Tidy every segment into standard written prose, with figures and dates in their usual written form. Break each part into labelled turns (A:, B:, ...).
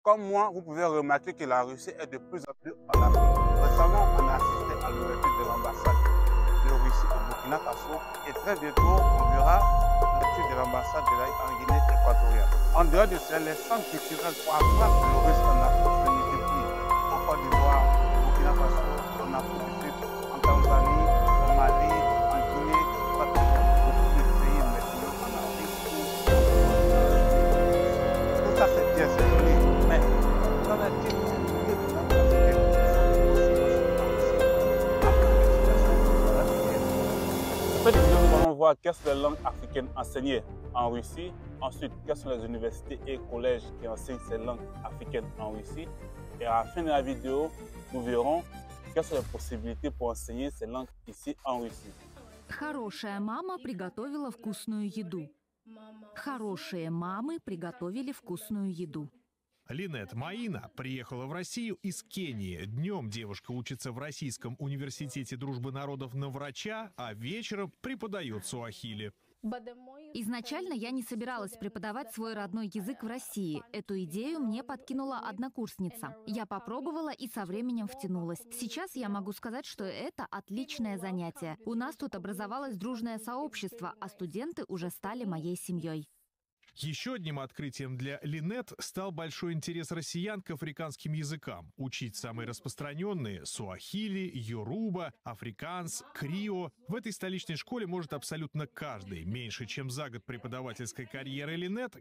A: Comme moi, vous pouvez remarquer que la Russie est de plus en plus en Afrique. Récemment, on a assisté à l'ouverture de l'ambassade de Russie au Burkina Faso et très bientôt, on verra l'ouverture de l'ambassade de l'Aïe en Guinée équatoriale. En dehors de cela, les centres culturels pour apprendre le russe en Afrique se multiplient. En Côte d'Ivoire, au Burkina Faso, en Afrique du Sud, en Tanzanie, au Mali, en Guinée équatoriale. Beaucoup de pays maintenant en Afrique. Tout ça, c'est bien, c'est joli. Mais qu'en est-il de la En fait, nous allons voir quelles sont les langues africaines enseignées en Russie. Ensuite, quelles sont les universités et collèges qui enseignent ces langues africaines en Russie. Et à la fin de la vidéo, nous verrons quelles sont les possibilités pour enseigner ces langues ici en Russie.
B: Хорошая мама приготовила вкусную еду. Хорошие мамы приготовили вкусную еду.
C: Линет Маина приехала в Россию из Кении. Днем девушка учится в Российском университете дружбы народов на врача, а вечером преподает суахили.
B: Изначально я не собиралась преподавать свой родной язык в России. Эту идею мне подкинула однокурсница. Я попробовала и со временем втянулась. Сейчас я могу сказать, что это отличное занятие. У нас тут образовалось дружное сообщество, а студенты уже стали моей семьей.
C: Еще одним открытием для Линет стал большой интерес россиян к африканским языкам. Учить самые распространенные – суахили, йоруба, африканс, крио. В этой столичной школе может абсолютно каждый. Меньше чем за год преподавательской карьеры Линет.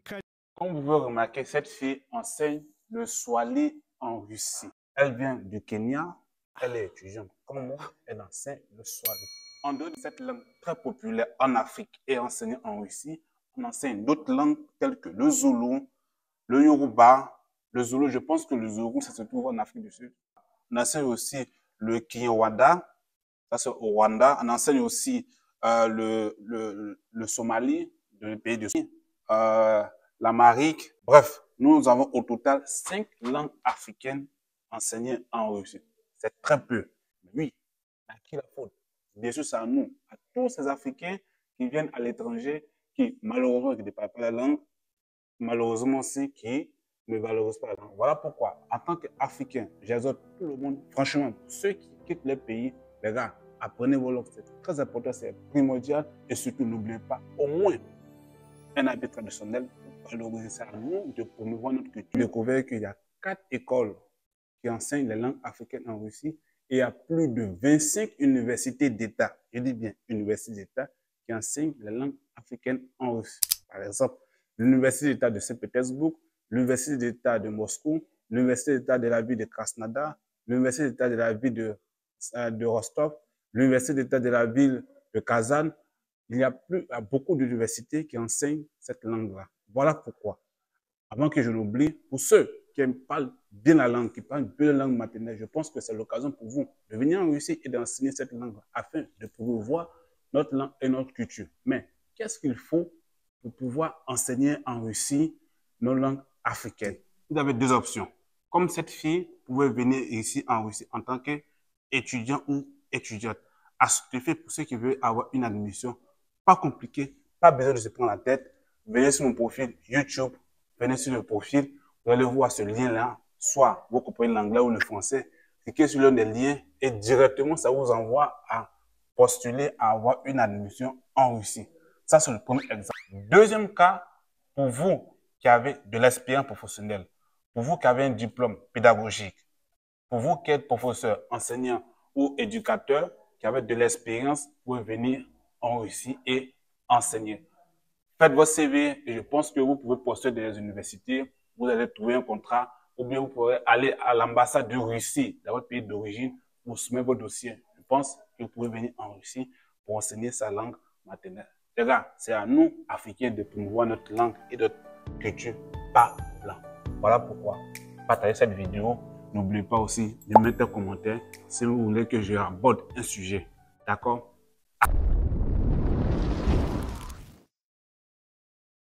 A: Comme vous pouvez remarquer, cette fille enseigne le swahili en Russie. Elle vient du Kenya, elle est étudiante. Comme moi, elle enseigne le swahili. En dehors de cette langue très populaire en Afrique et enseignée en Russie, on enseigne d'autres langues telles que le zoulou, le yoruba. Le zoulou, je pense que le zoulou, ça se trouve en Afrique du Sud. On enseigne aussi le kinyarwanda, ça c'est au Rwanda. On enseigne aussi le somali, le pays du Sud, l'amharique. Bref, nous avons au total 5 langues africaines enseignées en Russie. C'est très peu. Mais oui, à qui la faute? Bien sûr, c'est à nous, à tous ces Africains qui viennent à l'étranger, qui malheureusement ne parlent pas la langue, malheureusement aussi qui ne valorisent pas la langue. Voilà pourquoi, en tant qu'Africain, j'exhorte tout le monde, franchement, ceux qui quittent les pays, les gars, apprenez vos langues, c'est très important, c'est primordial, et surtout n'oubliez pas au moins un habit traditionnel pour valoriser ça à nous, de promouvoir notre culture. J'ai découvert qu'il y a 4 écoles qui enseignent les langues africaines en Russie, et il y a plus de 25 universités d'État, je dis bien universités d'État, qui enseignent les langues africaines en Russie. Par exemple, l'Université d'État de Saint-Pétersbourg, l'Université d'État de Moscou, l'Université d'État de la ville de Krasnodar, l'Université d'État de la ville de Rostov, l'Université d'État de la ville de Kazan. Il y a beaucoup d'universités qui enseignent cette langue-là. Voilà pourquoi. Avant que je l'oublie, pour ceux qui parlent bien la langue, qui parlent bien la langue maternelle, je pense que c'est l'occasion pour vous de venir en Russie et d'enseigner cette langue afin de pouvoir voir notre langue et notre culture. Mais qu'est-ce qu'il faut pour pouvoir enseigner en Russie nos langues africaines? Vous avez 2 options. Comme cette fille, vous pouvez venir ici en Russie en tant qu'étudiant ou étudiante. À ce fait, pour ceux qui veulent avoir une admission, pas compliqué, pas besoin de se prendre la tête. Venez sur mon profil YouTube, venez sur le profil, vous allez voir ce lien-là. Soit vous comprenez l'anglais ou le français, cliquez sur l'un des liens et directement, ça vous envoie à postuler à avoir une admission en Russie. Ça, c'est le premier exemple. Deuxième cas, pour vous qui avez de l'expérience professionnelle, pour vous qui avez un diplôme pédagogique, pour vous qui êtes professeur, enseignant ou éducateur, qui avez de l'expérience, vous pouvez venir en Russie et enseigner. Faites votre CV et je pense que vous pouvez postuler dans les universités, vous allez trouver un contrat ou bien vous pourrez aller à l'ambassade de Russie, dans votre pays d'origine, pour soumettre vos dossiers. Je pense que vous pouvez venir en Russie pour enseigner sa langue maternelle. Les gars, c'est à nous, Africains, de promouvoir notre langue et notre culture par langue. Voilà pourquoi. Partagez cette vidéo. N'oubliez pas aussi de mettre un commentaire si vous voulez que je aborde un sujet. D'accord?